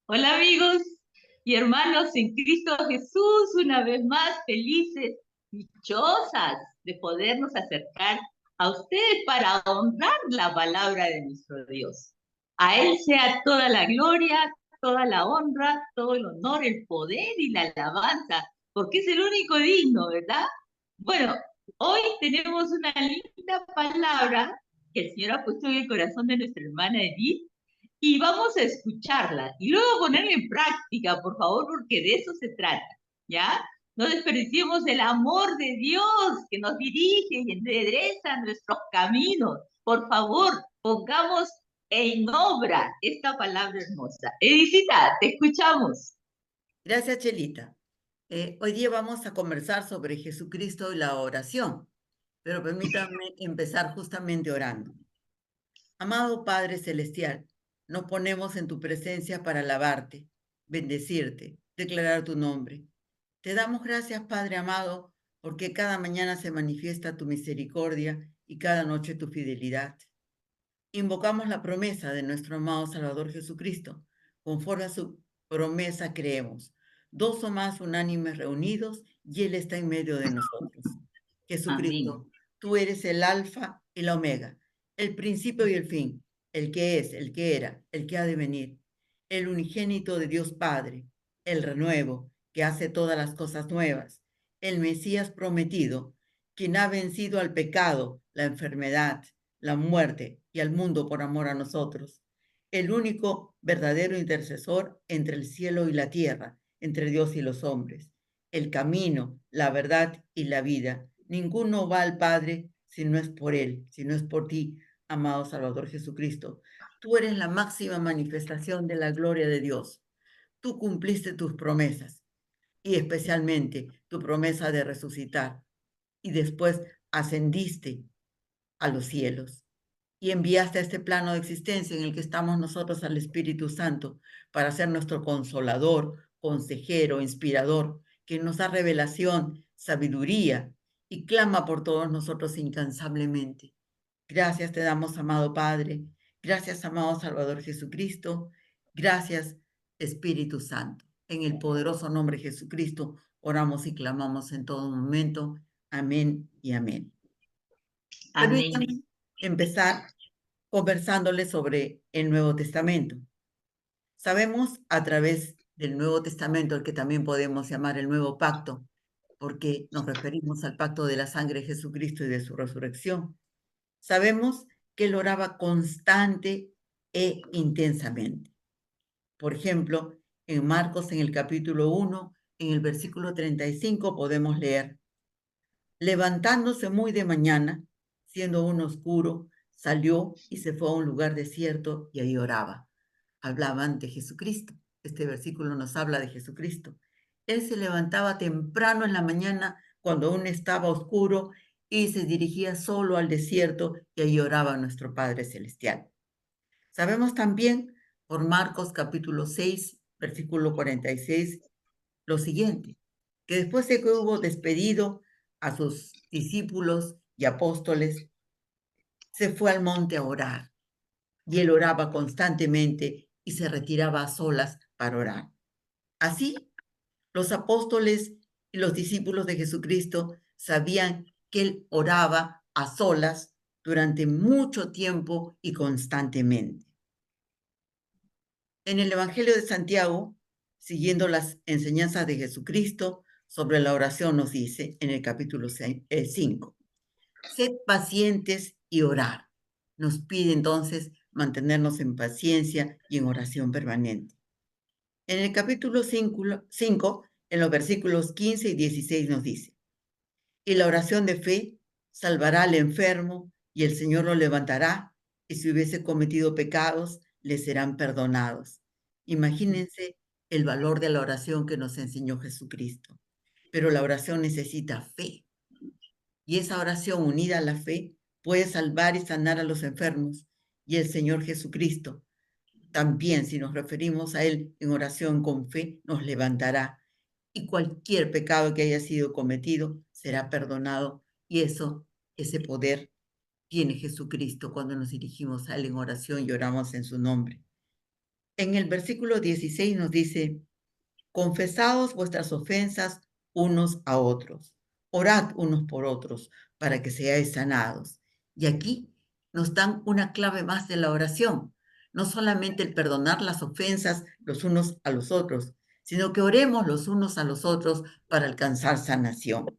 Hola amigos y hermanos en Cristo Jesús, una vez más felices, dichosas de podernos acercar a ustedes para honrar la palabra de nuestro Dios. A Él sea toda la gloria, toda la honra, todo el honor, el poder y la alabanza, porque es el único digno, ¿verdad? Bueno, hoy tenemos una linda palabra que el Señor ha puesto en el corazón de nuestra hermana Edith y vamos a escucharla y luego ponerla en práctica, por favor, porque de eso se trata, ¿ya? No desperdiciemos el amor de Dios que nos dirige y endereza nuestros caminos. Por favor, pongamos en obra esta palabra hermosa. Edicita, te escuchamos. Gracias, Chelita. Hoy día vamos a conversar sobre Jesucristo y la oración, pero permítanme empezar justamente orando. Amado Padre Celestial, nos ponemos en tu presencia para alabarte, bendecirte, declarar tu nombre. Te damos gracias, Padre amado, porque cada mañana se manifiesta tu misericordia y cada noche tu fidelidad. Invocamos la promesa de nuestro amado Salvador Jesucristo. Conforme a su promesa creemos. Dos o más unánimes reunidos y Él está en medio de nosotros. Amén. Jesucristo, tú eres el alfa y la omega, el principio y el fin, el que es, el que era, el que ha de venir, el unigénito de Dios Padre, el renuevo que hace todas las cosas nuevas, el Mesías prometido, quien ha vencido al pecado, la enfermedad, la muerte y al mundo por amor a nosotros, el único verdadero intercesor entre el cielo y la tierra, entre Dios y los hombres, el camino, la verdad y la vida. Ninguno va al Padre si no es por Él, si no es por ti, amado Salvador Jesucristo. Tú eres la máxima manifestación de la gloria de Dios. Tú cumpliste tus promesas y especialmente tu promesa de resucitar y después ascendiste a los cielos y enviaste a este plano de existencia en el que estamos nosotros al Espíritu Santo para ser nuestro consolador, consejero, inspirador, que nos da revelación, sabiduría y clama por todos nosotros incansablemente. Gracias te damos, amado Padre. Gracias, amado Salvador Jesucristo. Gracias, Espíritu Santo. En el poderoso nombre de Jesucristo oramos y clamamos en todo momento. Amén y amén. Amén. Permítanme empezar conversándoles sobre el Nuevo Testamento. Sabemos a través del Nuevo Testamento, el que también podemos llamar el Nuevo Pacto, porque nos referimos al pacto de la sangre de Jesucristo y de su resurrección. Sabemos que él oraba constante e intensamente. Por ejemplo, en Marcos, en el capítulo 1, en el versículo 35, podemos leer: levantándose muy de mañana, siendo aún oscuro, salió y se fue a un lugar desierto y ahí oraba. Hablaban de Jesucristo. Este versículo nos habla de Jesucristo. Él se levantaba temprano en la mañana cuando aún estaba oscuro y se dirigía solo al desierto y ahí oraba a nuestro Padre Celestial. Sabemos también por Marcos capítulo 6, versículo 46, lo siguiente, que después de que hubo despedido a sus discípulos y apóstoles, se fue al monte a orar y él oraba constantemente y se retiraba a solas para orar. Así, los apóstoles y los discípulos de Jesucristo sabían que él oraba a solas durante mucho tiempo y constantemente. En el Evangelio de Santiago, siguiendo las enseñanzas de Jesucristo sobre la oración, nos dice en el capítulo 5, sed pacientes y orar. Nos pide entonces mantenernos en paciencia y en oración permanente. En el capítulo 5, en los versículos 15 y 16 nos dice: y la oración de fe salvará al enfermo y el Señor lo levantará, y si hubiese cometido pecados, le serán perdonados. Imagínense el valor de la oración que nos enseñó Jesucristo. Pero la oración necesita fe, y esa oración unida a la fe puede salvar y sanar a los enfermos, y el Señor Jesucristo también, si nos referimos a Él en oración con fe, nos levantará y cualquier pecado que haya sido cometido será perdonado. Y eso, ese poder tiene Jesucristo cuando nos dirigimos a Él en oración y oramos en su nombre. En el versículo 16 nos dice, confesaos vuestras ofensas unos a otros, orad unos por otros para que seáis sanados. Y aquí nos dan una clave más de la oración, no solamente el perdonar las ofensas los unos a los otros, sino que oremos los unos a los otros para alcanzar sanación.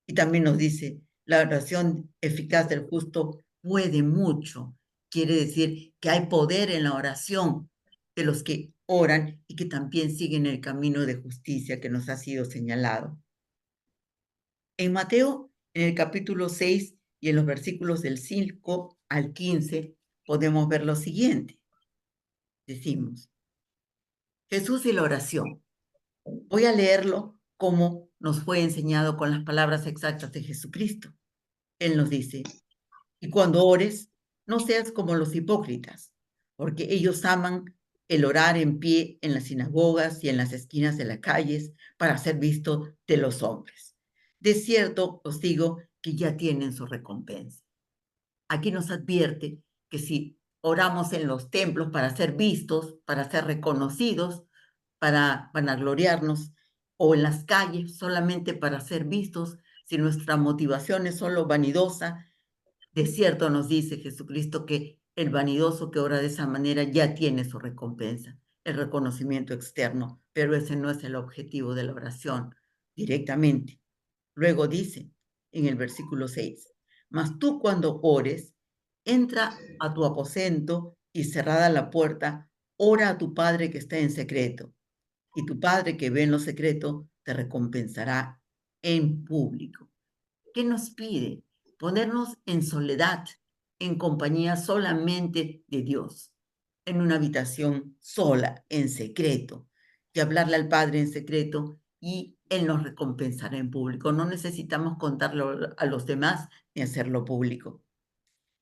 Y también nos dice, la oración eficaz del justo puede mucho. Quiere decir que hay poder en la oración de los que oran y que también siguen el camino de justicia que nos ha sido señalado. En Mateo, en el capítulo 6 y en los versículos del 5 al 15, podemos ver lo siguiente. Decimos, Jesús y la oración. Voy a leerlo como nos fue enseñado con las palabras exactas de Jesucristo. Él nos dice, y cuando ores, no seas como los hipócritas, porque ellos aman el orar en pie en las sinagogas y en las esquinas de las calles para ser visto de los hombres. De cierto os digo que ya tienen su recompensa. Aquí nos advierte que si oramos en los templos para ser vistos, para ser reconocidos, para vanagloriarnos, o en las calles solamente para ser vistos, si nuestra motivación es solo vanidosa, de cierto nos dice Jesucristo que el vanidoso que ora de esa manera ya tiene su recompensa, el reconocimiento externo, pero ese no es el objetivo de la oración directamente. Luego dice en el versículo 6, mas tú cuando ores, entra a tu aposento y cerrada la puerta, ora a tu Padre que está en secreto, y tu Padre que ve en lo secreto te recompensará en público. ¿Qué nos pide? Ponernos en soledad, en compañía solamente de Dios, en una habitación sola, en secreto, y hablarle al Padre en secreto y Él nos recompensará en público. No necesitamos contarlo a los demás ni hacerlo público.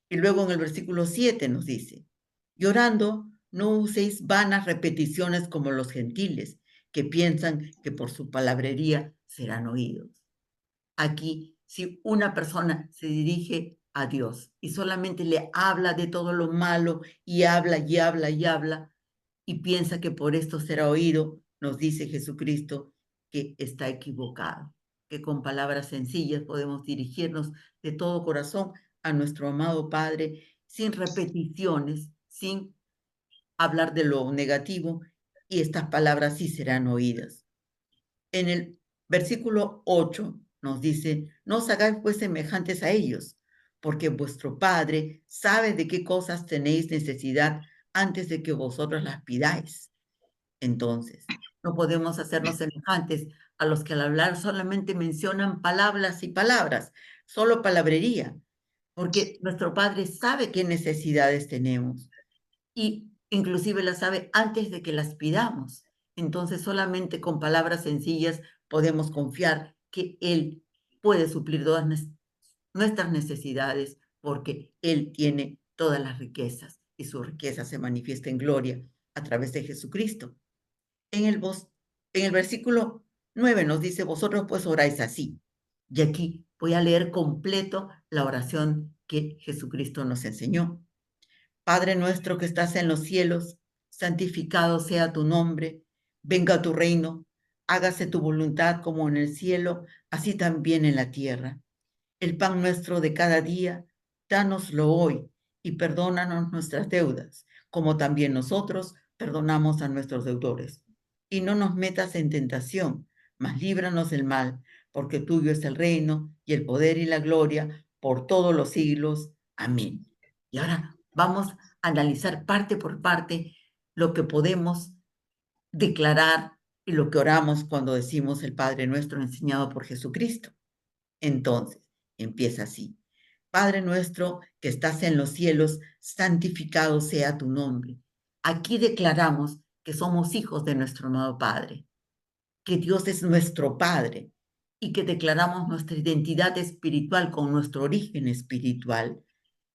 Y luego en el versículo 7 nos dice, llorando, no uséis vanas repeticiones como los gentiles, que piensan que por su palabrería serán oídos. Aquí, si una persona se dirige a Dios y solamente le habla de todo lo malo y habla y habla y habla y piensa que por esto será oído, nos dice Jesucristo que está equivocado, que con palabras sencillas podemos dirigirnos de todo corazón a nuestro amado Padre sin repeticiones, sin hablar de lo negativo, y estas palabras sí serán oídas. En el versículo 8 nos dice, no os hagáis pues semejantes a ellos, porque vuestro Padre sabe de qué cosas tenéis necesidad antes de que vosotros las pidáis. Entonces, no podemos hacernos semejantes a los que al hablar solamente mencionan palabras y palabras, solo palabrería, porque nuestro Padre sabe qué necesidades tenemos y inclusive las sabe antes de que las pidamos. Entonces, solamente con palabras sencillas podemos confiar que Él puede suplir todas nuestras necesidades porque Él tiene todas las riquezas y su riqueza se manifiesta en gloria a través de Jesucristo. En el versículo 9 nos dice, vosotros pues oráis así. Y aquí voy a leer completo la oración que Jesucristo nos enseñó. Padre nuestro que estás en los cielos, santificado sea tu nombre, venga tu reino, hágase tu voluntad como en el cielo, así también en la tierra. El pan nuestro de cada día, dánoslo hoy y perdónanos nuestras deudas, como también nosotros perdonamos a nuestros deudores. Y no nos metas en tentación, mas líbranos del mal, porque tuyo es el reino y el poder y la gloria por todos los siglos. Amén. Y ahora vamos a analizar parte por parte lo que podemos declarar y lo que oramos cuando decimos el Padre Nuestro enseñado por Jesucristo. Entonces, empieza así. Padre nuestro que estás en los cielos, santificado sea tu nombre. Aquí declaramos que somos hijos de nuestro amado Padre, que Dios es nuestro Padre y que declaramos nuestra identidad espiritual con nuestro origen espiritual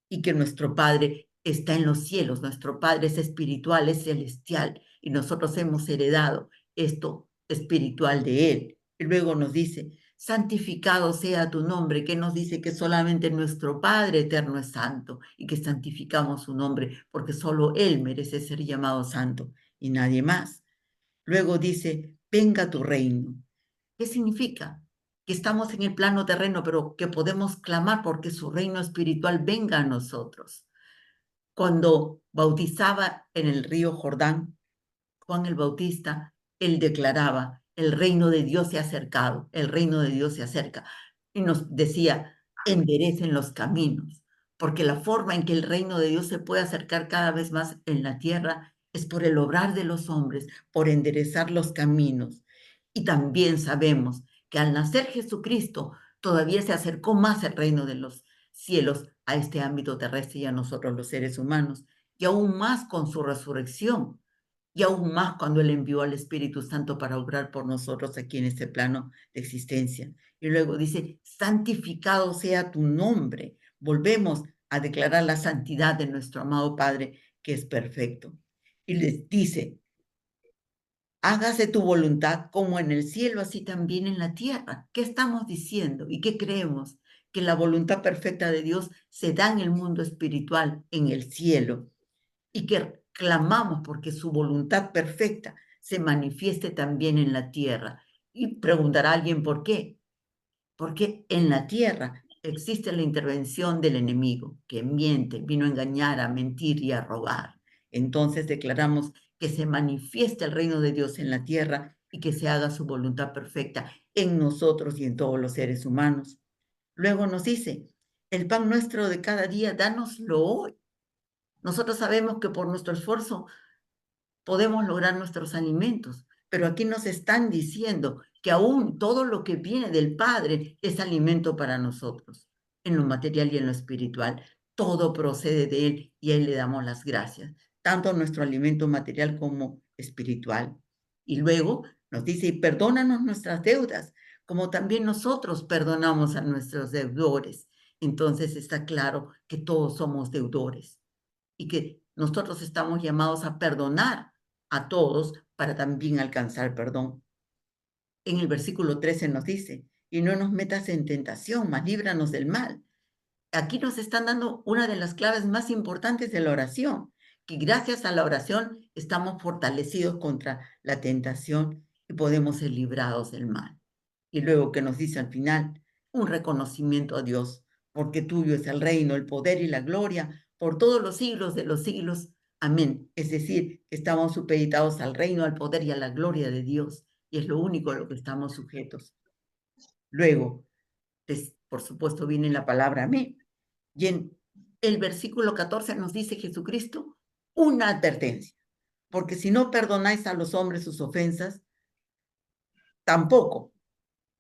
y que nuestro Padre está en los cielos, nuestro Padre es espiritual, es celestial y nosotros hemos heredado esto espiritual de Él. Y luego nos dice, santificado sea tu nombre, que nos dice que solamente nuestro Padre eterno es santo y que santificamos su nombre porque solo Él merece ser llamado santo y nadie más. Luego dice, venga tu reino. ¿Qué significa? Que estamos en el plano terreno, pero que podemos clamar porque su reino espiritual venga a nosotros. Cuando bautizaba en el río Jordán, Juan el Bautista, él declaraba, el reino de Dios se ha acercado, el reino de Dios se acerca. Y nos decía, enderecen los caminos, porque la forma en que el reino de Dios se puede acercar cada vez más en la tierra es por el obrar de los hombres, por enderezar los caminos. Y también sabemos que al nacer Jesucristo, todavía se acercó más el reino de los cielos a este ámbito terrestre y a nosotros los seres humanos, y aún más con su resurrección y aún más cuando Él envió al Espíritu Santo para obrar por nosotros aquí en este plano de existencia. Y luego dice, santificado sea tu nombre. Volvemos a declarar la santidad de nuestro amado Padre, que es perfecto. Y les dice, hágase tu voluntad como en el cielo, así también en la tierra. ¿Qué estamos diciendo y qué creemos? Que la voluntad perfecta de Dios se da en el mundo espiritual, en el cielo, y que clamamos porque su voluntad perfecta se manifieste también en la tierra. Y preguntará alguien por qué. Porque en la tierra existe la intervención del enemigo, que miente, vino a engañar, a mentir y a robar. Entonces declaramos que se manifieste el reino de Dios en la tierra y que se haga su voluntad perfecta en nosotros y en todos los seres humanos. Luego nos dice, el pan nuestro de cada día, dánoslo hoy. Nosotros sabemos que por nuestro esfuerzo podemos lograr nuestros alimentos, pero aquí nos están diciendo que aún todo lo que viene del Padre es alimento para nosotros, en lo material y en lo espiritual. Todo procede de Él y a Él le damos las gracias, tanto nuestro alimento material como espiritual. Y luego nos dice, y perdónanos nuestras deudas, como también nosotros perdonamos a nuestros deudores. Entonces está claro que todos somos deudores y que nosotros estamos llamados a perdonar a todos para también alcanzar perdón. En el versículo 13 nos dice, y no nos metas en tentación, mas líbranos del mal. Aquí nos están dando una de las claves más importantes de la oración, que gracias a la oración estamos fortalecidos contra la tentación y podemos ser librados del mal. Y luego que nos dice al final, un reconocimiento a Dios, porque tuyo es el reino, el poder y la gloria por todos los siglos de los siglos. Amén. Es decir, que estamos supeditados al reino, al poder y a la gloria de Dios, y es lo único a lo que estamos sujetos. Luego, por supuesto, viene la palabra amén. Y en el versículo 14 nos dice Jesucristo una advertencia, porque si no perdonáis a los hombres sus ofensas, tampoco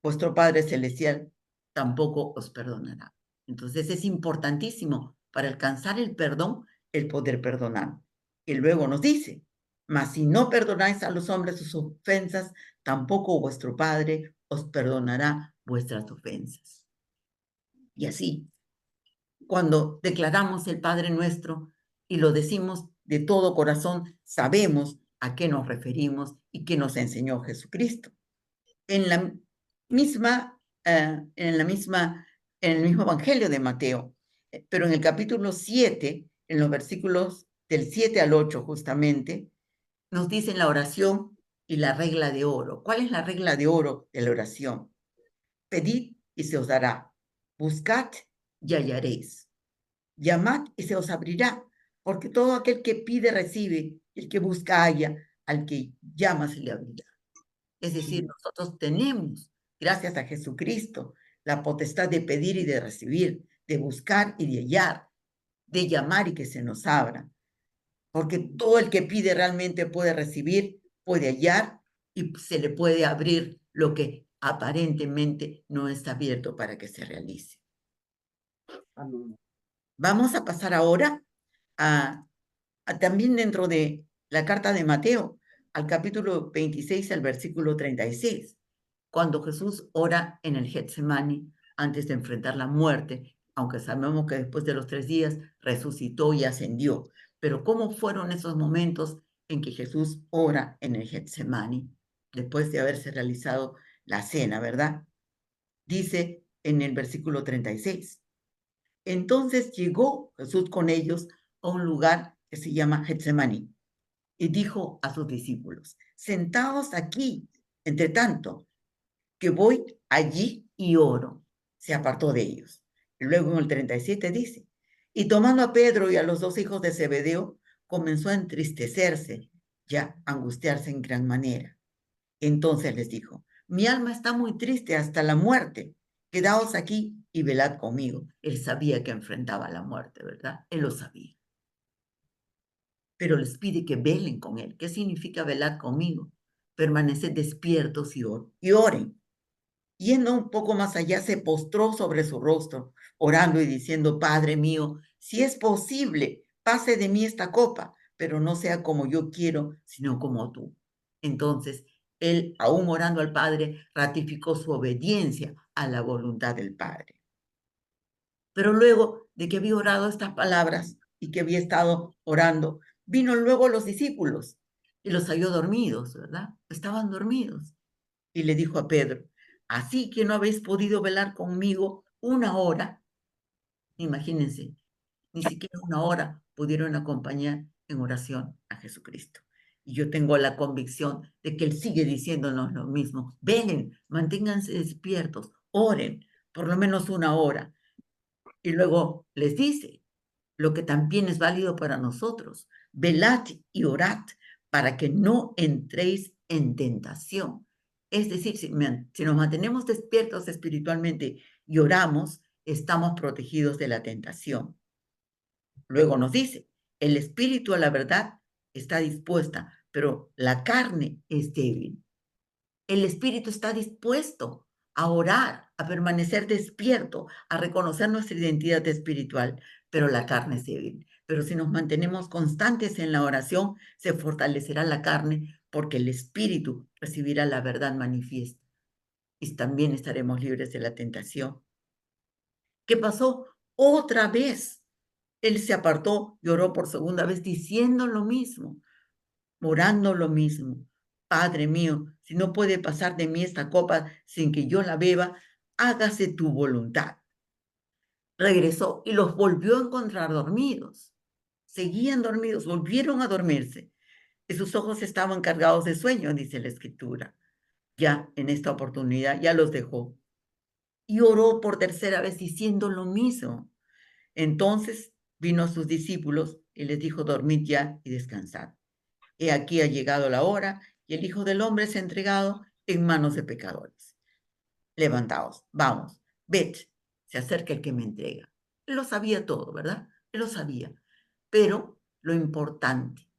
vuestro Padre Celestial tampoco os perdonará. Entonces es importantísimo para alcanzar el perdón, el poder perdonar. Y luego nos dice, mas si no perdonáis a los hombres sus ofensas, tampoco vuestro Padre os perdonará vuestras ofensas. Y así, cuando declaramos el Padre Nuestro y lo decimos de todo corazón, sabemos a qué nos referimos y qué nos enseñó Jesucristo. En la misma, en el mismo Evangelio de Mateo, pero en el capítulo 7, en los versículos del 7 al 8 justamente, nos dicen la oración y la regla de oro. ¿Cuál es la regla de oro de la oración? Pedid y se os dará. Buscad y hallaréis. Llamad y se os abrirá, porque todo aquel que pide recibe, el que busca halla, al que llama se le abrirá. Es decir, nosotros tenemos, gracias a Jesucristo, la potestad de pedir y de recibir, de buscar y de hallar, de llamar y que se nos abra. Porque todo el que pide realmente puede recibir, puede hallar y se le puede abrir lo que aparentemente no está abierto para que se realice. Vamos a pasar ahora también dentro de la carta de Mateo, al capítulo 26, al versículo 36, cuando Jesús ora en el Getsemaní antes de enfrentar la muerte, aunque sabemos que después de los 3 días resucitó y ascendió. Pero ¿cómo fueron esos momentos en que Jesús ora en el Getsemaní después de haberse realizado la cena, verdad? Dice en el versículo 36. Entonces llegó Jesús con ellos a un lugar que se llama Getsemaní y dijo a sus discípulos, sentaos aquí, entre tanto, que voy allí y oro. Se apartó de ellos. Luego en el 37 dice, y tomando a Pedro y a los dos hijos de Zebedeo, comenzó a entristecerse y a angustiarse en gran manera. Entonces les dijo, mi alma está muy triste hasta la muerte. Quedaos aquí y velad conmigo. Él sabía que enfrentaba la muerte, ¿verdad? Él lo sabía. Pero les pide que velen con él. ¿Qué significa velar conmigo? Permaneced despiertos y oren. Yendo un poco más allá, se postró sobre su rostro, orando y diciendo, Padre mío, si es posible, pase de mí esta copa, pero no sea como yo quiero, sino como tú. Entonces, él, aún orando al Padre, ratificó su obediencia a la voluntad del Padre. Pero luego de que había orado estas palabras y que había estado orando, vino luego los discípulos y los halló dormidos, ¿verdad? Estaban dormidos. Y le dijo a Pedro, así que no habéis podido velar conmigo una hora. Imagínense, ni siquiera una hora pudieron acompañar en oración a Jesucristo. Y yo tengo la convicción de que Él sigue diciéndonos lo mismo. Velen, manténganse despiertos, oren por lo menos una hora. Y luego les dice lo que también es válido para nosotros. Velad y orad para que no entréis en tentación. Es decir, si nos mantenemos despiertos espiritualmente y oramos, estamos protegidos de la tentación. Luego nos dice, el espíritu a la verdad está dispuesta, pero la carne es débil. El espíritu está dispuesto a orar, a permanecer despierto, a reconocer nuestra identidad espiritual, pero la carne es débil. Pero si nos mantenemos constantes en la oración, se fortalecerá la carne porque el espíritu recibirá la verdad manifiesta y también estaremos libres de la tentación. ¿Qué pasó? Otra vez. Él se apartó y oró por segunda vez diciendo lo mismo, orando lo mismo. Padre mío, si no puede pasar de mí esta copa sin que yo la beba, hágase tu voluntad. Regresó y los volvió a encontrar dormidos. Seguían dormidos, volvieron a dormirse. Y sus ojos estaban cargados de sueño, dice la escritura. Ya en esta oportunidad ya los dejó. Y oró por tercera vez diciendo lo mismo. Entonces vino a sus discípulos y les dijo, dormid ya y descansad. He aquí ha llegado la hora y el Hijo del Hombre es entregado en manos de pecadores. Levantaos, vamos, ved, se acerca el que me entrega. Él lo sabía todo, ¿verdad? Él lo sabía. Pero lo importante,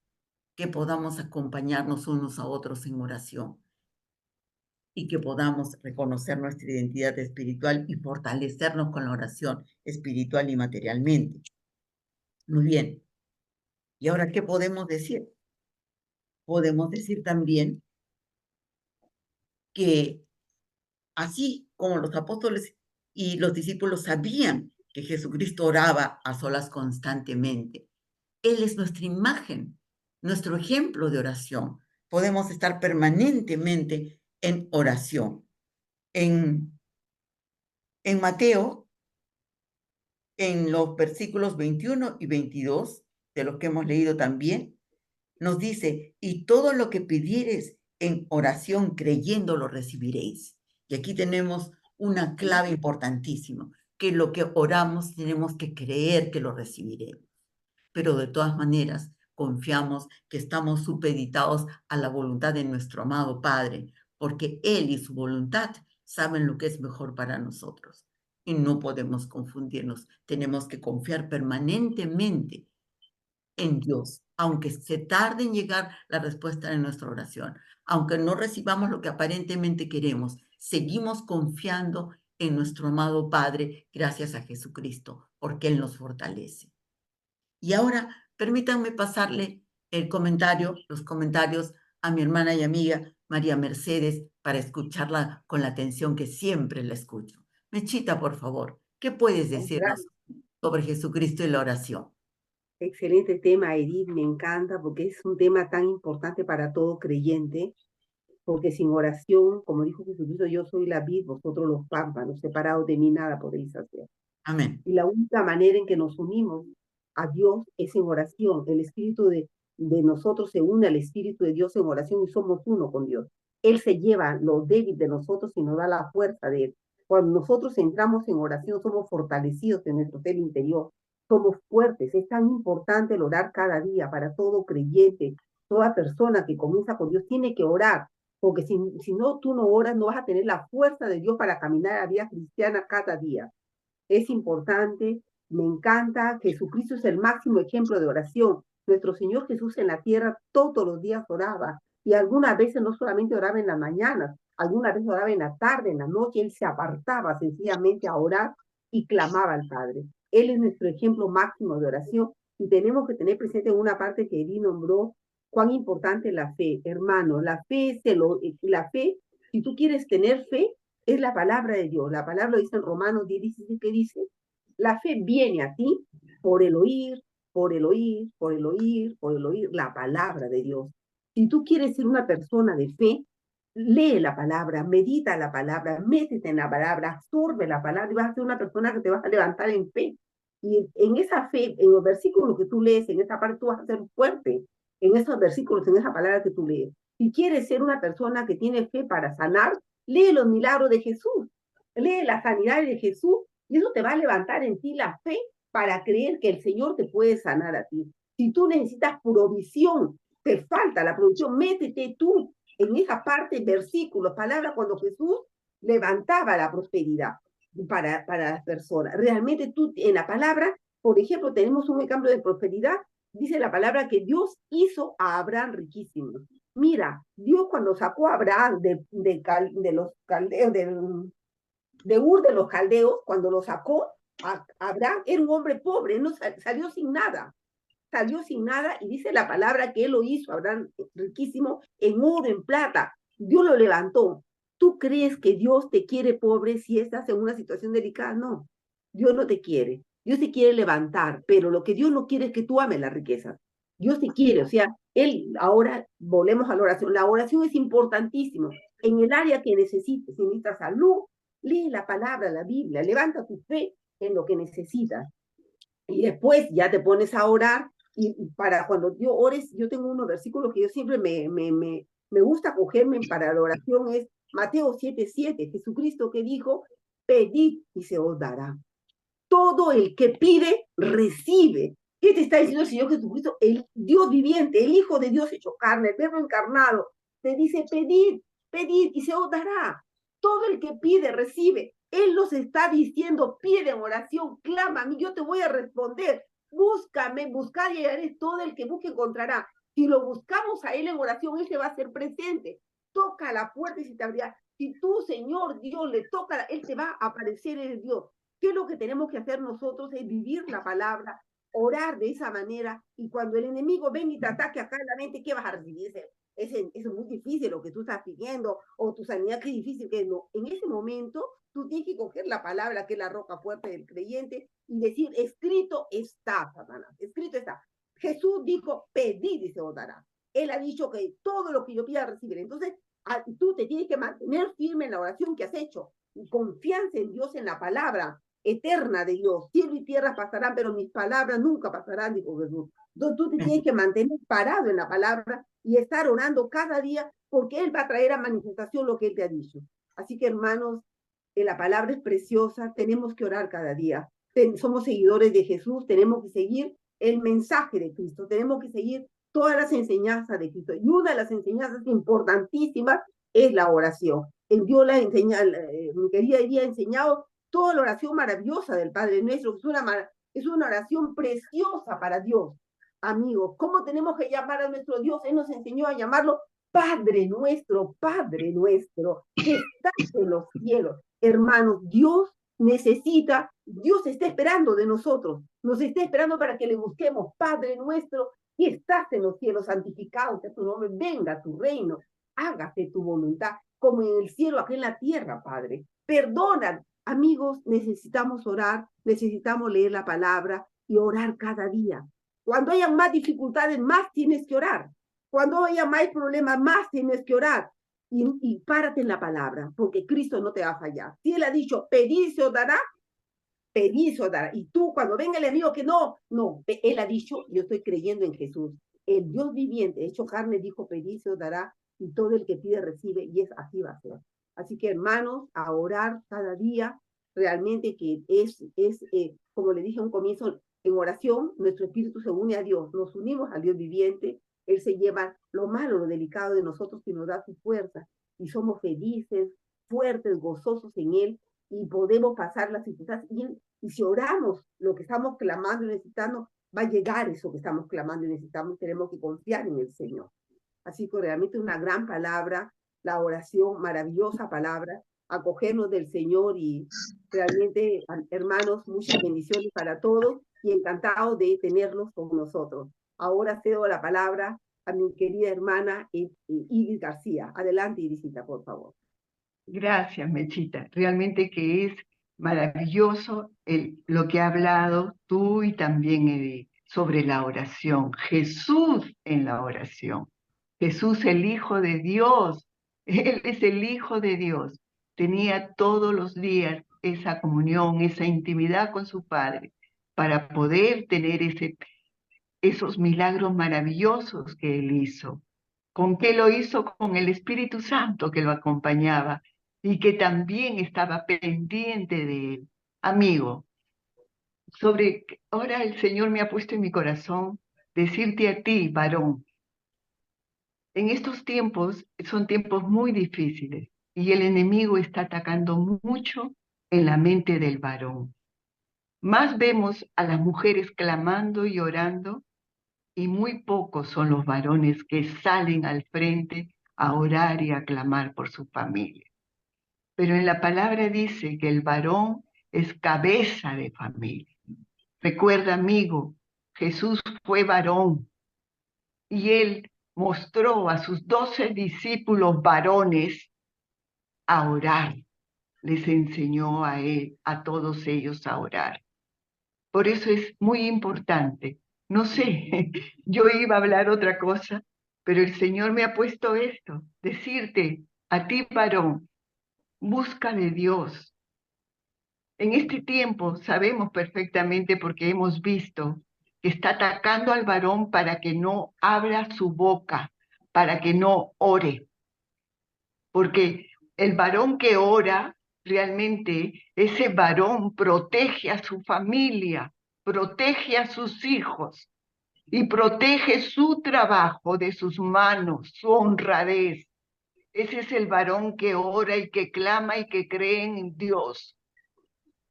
que podamos acompañarnos unos a otros en oración y que podamos reconocer nuestra identidad espiritual y fortalecernos con la oración espiritual y materialmente. Muy bien. ¿Y ahora qué podemos decir? Podemos decir también que así como los apóstoles y los discípulos sabían que Jesucristo oraba a solas constantemente, Él es nuestra imagen, nuestro ejemplo de oración. Podemos estar permanentemente en oración. En Mateo, en los versículos 21 y 22, de los que hemos leído también, nos dice, y todo lo que pidiereis en oración creyendo lo recibiréis. Y aquí tenemos una clave importantísima, que lo que oramos tenemos que creer que lo recibiremos. Pero de todas maneras, confiamos que estamos supeditados a la voluntad de nuestro amado Padre, porque Él y su voluntad saben lo que es mejor para nosotros. Y no podemos confundirnos, tenemos que confiar permanentemente en Dios, aunque se tarde en llegar la respuesta de nuestra oración, aunque no recibamos lo que aparentemente queremos, seguimos confiando en nuestro amado Padre gracias a Jesucristo, porque Él nos fortalece. Y ahora permítanme pasarle los comentarios a mi hermana y amiga María Mercedes para escucharla con la atención que siempre la escucho. Mechita, por favor, ¿qué puedes decirnos sobre Jesucristo y la oración? Excelente tema, Edith, me encanta porque es un tema tan importante para todo creyente. porque sin oración, como dijo Jesucristo, yo soy la vid, vosotros los pámpanos, separados de mí nada podéis hacer. Amén. Y la única manera en que nos unimos a Dios es en oración. El espíritu de nosotros se une al espíritu de Dios en oración y somos uno con Dios. Él se lleva lo débil de nosotros y nos da la fuerza de Él. Cuando nosotros entramos en oración, somos fortalecidos en nuestro ser interior. Somos fuertes. Es tan importante el orar cada día para todo creyente. Toda persona que comienza con Dios tiene que orar. Porque si no, tú no oras, no vas a tener la fuerza de Dios para caminar la vida cristiana cada día. Es importante, me encanta. Jesucristo es el máximo ejemplo de oración. Nuestro Señor Jesús en la tierra todos los días oraba, y algunas veces no solamente oraba en la mañana, algunas veces oraba en la tarde, en la noche. Él se apartaba sencillamente a orar y clamaba al Padre. Él es nuestro ejemplo máximo de oración, y tenemos que tener presente en una parte que Edith nombró, cuán importante es la fe, hermano. La fe, si tú quieres tener fe, es la palabra de Dios. La palabra lo dice en Romanos 10:16, que dice: la fe viene a ti por el oír, por el oír, por el oír, por el oír la palabra de Dios. Si tú quieres ser una persona de fe, lee la palabra, medita la palabra, métete en la palabra, absorbe la palabra, y vas a ser una persona que te vas a levantar en fe. Y en esa fe, en los versículos que tú lees, en esa parte, tú vas a ser fuerte. En esos versículos, en esa palabra que tú lees. Si quieres ser una persona que tiene fe para sanar, lee los milagros de Jesús, lee la sanidad de Jesús, y eso te va a levantar en ti la fe para creer que el Señor te puede sanar a ti. Si tú necesitas provisión, te falta la provisión, métete tú en esa parte, versículos, palabras, cuando Jesús levantaba la prosperidad para las personas. Realmente tú en la palabra, por ejemplo, tenemos un ejemplo de prosperidad. Dice la palabra que Dios hizo a Abraham riquísimo. Mira, Dios cuando sacó a Abraham de los caldeos, de Ur de los caldeos, cuando lo sacó, Abraham era un hombre pobre, no salió sin nada. Salió sin nada, y dice la palabra que él lo hizo, Abraham, riquísimo en oro, en plata. Dios lo levantó. ¿Tú crees que Dios te quiere pobre si estás en una situación delicada? No, Dios no te quiere. Dios te quiere levantar, pero lo que Dios no quiere es que tú ames la riqueza. Dios te quiere, o sea, Él, ahora volvemos a la oración. La oración es importantísimo. En el área que necesites, si necesitas salud, lee la palabra, la Biblia, levanta tu fe en lo que necesitas. Y después ya te pones a orar, y para cuando yo ores, yo tengo unos versículos que yo siempre me gusta cogerme para la oración, es Mateo 7:7, Jesucristo que dijo: pedid y se os dará. Todo el que pide, recibe. ¿Qué te está diciendo el Señor Jesucristo? El Dios viviente, el Hijo de Dios hecho carne, el Verbo encarnado, te dice: pedid, pedid y se os dará. Todo el que pide, recibe. Él nos está diciendo: pide en oración, clama a mí, yo te voy a responder. Búscame, buscar y hallaréis. Todo el que busque encontrará. Si lo buscamos a Él en oración, Él se va a hacer presente. Toca la puerta y se te abrirá. Si tú, Señor Dios, le toca, Él te va a aparecer el Dios. ¿Qué es lo que tenemos que hacer nosotros? Es vivir la palabra, orar de esa manera, y cuando el enemigo venga y te ataque acá en la mente, ¿qué vas a recibir? Es muy difícil lo que tú estás pidiendo, o tu sanidad, qué difícil que es. No. En ese momento, tú tienes que coger la palabra, que es la roca fuerte del creyente, y decir: escrito está, Satanás, escrito está. Jesús dijo: pedid y se os dará. Él ha dicho que todo lo que yo pida recibiré. Entonces, tú te tienes que mantener firme en la oración que has hecho, confianza en Dios, en la palabra eterna de Dios. Cielo y tierra pasarán, pero mis palabras nunca pasarán, dijo Jesús. Entonces tú te tienes que mantener parado en la palabra y estar orando cada día, porque Él va a traer a manifestación lo que Él te ha dicho. Así que, hermanos, la palabra es preciosa, tenemos que orar cada día. Somos seguidores de Jesús, tenemos que seguir el mensaje de Cristo, tenemos que seguir todas las enseñanzas de Cristo. Y una de las enseñanzas importantísimas es la oración. En Dios mi querida Edith ha enseñado toda la oración maravillosa del Padre Nuestro, es una oración preciosa para Dios. Amigos, ¿cómo tenemos que llamar a nuestro Dios? Él nos enseñó a llamarlo Padre nuestro, que estás en los cielos. Hermanos, Dios está esperando de nosotros, nos está esperando para que le busquemos. Padre nuestro, que estás en los cielos, santificado sea tu nombre, venga tu reino, hágase tu voluntad, como en el cielo, aquí en la tierra, Padre. Perdona. Amigos, necesitamos orar, necesitamos leer la palabra y orar cada día. Cuando haya más dificultades, más tienes que orar. Cuando haya más problemas, más tienes que orar. y párate en la palabra, porque Cristo no te va a fallar. Si Él ha dicho, pedid se os dará, pedid se os dará. Y tú, cuando venga el enemigo que no, Él ha dicho, yo estoy creyendo en Jesús. El Dios viviente, hecho carne, dijo, pedid se os dará, y todo el que pide recibe, y así va a ser. Así que, hermanos, a orar cada día, realmente que como le dije a un comienzo, en oración, nuestro espíritu se une a Dios, nos unimos al Dios viviente, Él se lleva lo malo, lo delicado de nosotros y nos da su fuerza, y somos felices, fuertes, gozosos en Él, y podemos pasar las circunstancias, y si oramos lo que estamos clamando y necesitando, va a llegar eso que estamos clamando y necesitamos, tenemos que confiar en el Señor. Así que realmente una gran palabra, la oración, maravillosa palabra, acogernos del Señor y realmente, hermanos, muchas bendiciones para todos y encantado de tenerlos con nosotros. Ahora cedo la palabra a mi querida hermana Iris García. Adelante, Irisita, por favor. Gracias, Mechita. Realmente que es maravilloso lo que ha hablado tú y también Edith sobre la oración. Jesús en la oración. Jesús, el Hijo de Dios. Él es el Hijo de Dios. Tenía todos los días esa comunión, esa intimidad con su Padre para poder tener esos milagros maravillosos que Él hizo. ¿Con qué lo hizo? Con el Espíritu Santo que lo acompañaba y que también estaba pendiente de él. Amigo, ahora el Señor me ha puesto en mi corazón decirte a ti, varón, en estos tiempos son tiempos muy difíciles y el enemigo está atacando mucho en la mente del varón. Más vemos a las mujeres clamando y orando y muy pocos son los varones que salen al frente a orar y a clamar por su familia. Pero en la palabra dice que el varón es cabeza de familia. Recuerda, amigo, Jesús fue varón y él mostró a sus 12 discípulos varones a orar. Les enseñó a todos ellos a orar. Por eso es muy importante. No sé, yo iba a hablar otra cosa, pero el Señor me ha puesto esto, decirte a ti, varón, busca de Dios. En este tiempo sabemos perfectamente porque hemos visto que está atacando al varón para que no abra su boca, para que no ore. Porque el varón que ora, realmente ese varón protege a su familia, protege a sus hijos y protege su trabajo de sus manos, su honradez. Ese es el varón que ora y que clama y que cree en Dios.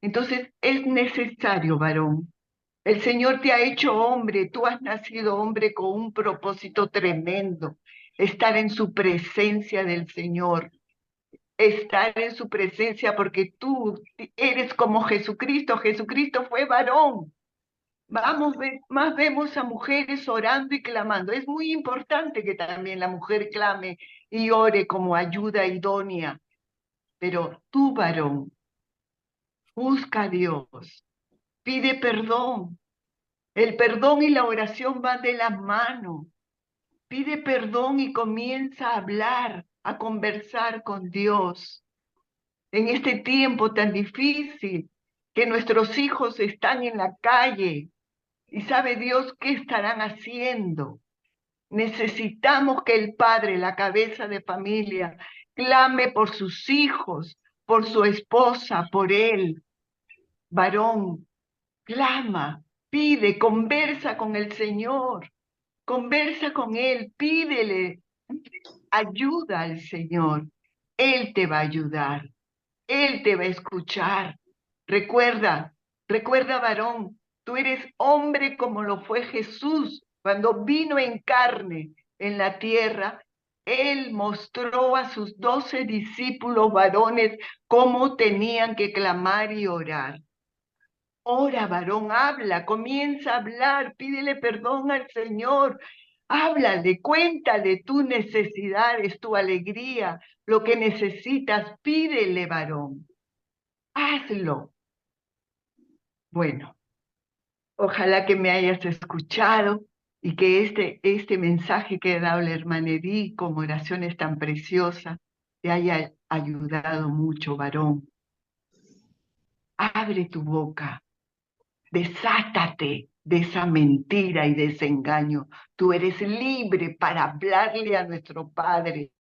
Entonces es necesario, varón. El Señor te ha hecho hombre, tú has nacido hombre con un propósito tremendo, estar en su presencia del Señor, estar en su presencia porque tú eres como Jesucristo. Jesucristo fue varón. Más vemos a mujeres orando y clamando. Es muy importante que también la mujer clame y ore como ayuda idónea. Pero tú, varón, busca a Dios, pide perdón. El perdón y la oración van de la mano. Pide perdón y comienza a hablar, a conversar con Dios. En este tiempo tan difícil, que nuestros hijos están en la calle y sabe Dios qué estarán haciendo. Necesitamos que el padre, la cabeza de familia, clame por sus hijos, por su esposa, por él. Varón, clama, pide, conversa con el Señor, conversa con Él, pídele ayuda al Señor. Él te va a ayudar, Él te va a escuchar. Recuerda, varón, tú eres hombre como lo fue Jesús cuando vino en carne en la tierra. Él mostró a sus 12 discípulos varones cómo tenían que clamar y orar. Ora, varón, habla, comienza a hablar, pídele perdón al Señor. Háblale, cuéntale tus necesidades, tu alegría, lo que necesitas, pídele, varón. Hazlo. Bueno, ojalá que me hayas escuchado y que este mensaje que ha dado la hermana Edith como oraciones tan preciosas te haya ayudado mucho, varón. Abre tu boca, desátate de esa mentira y de ese engaño. Tú eres libre para hablarle a nuestro Padre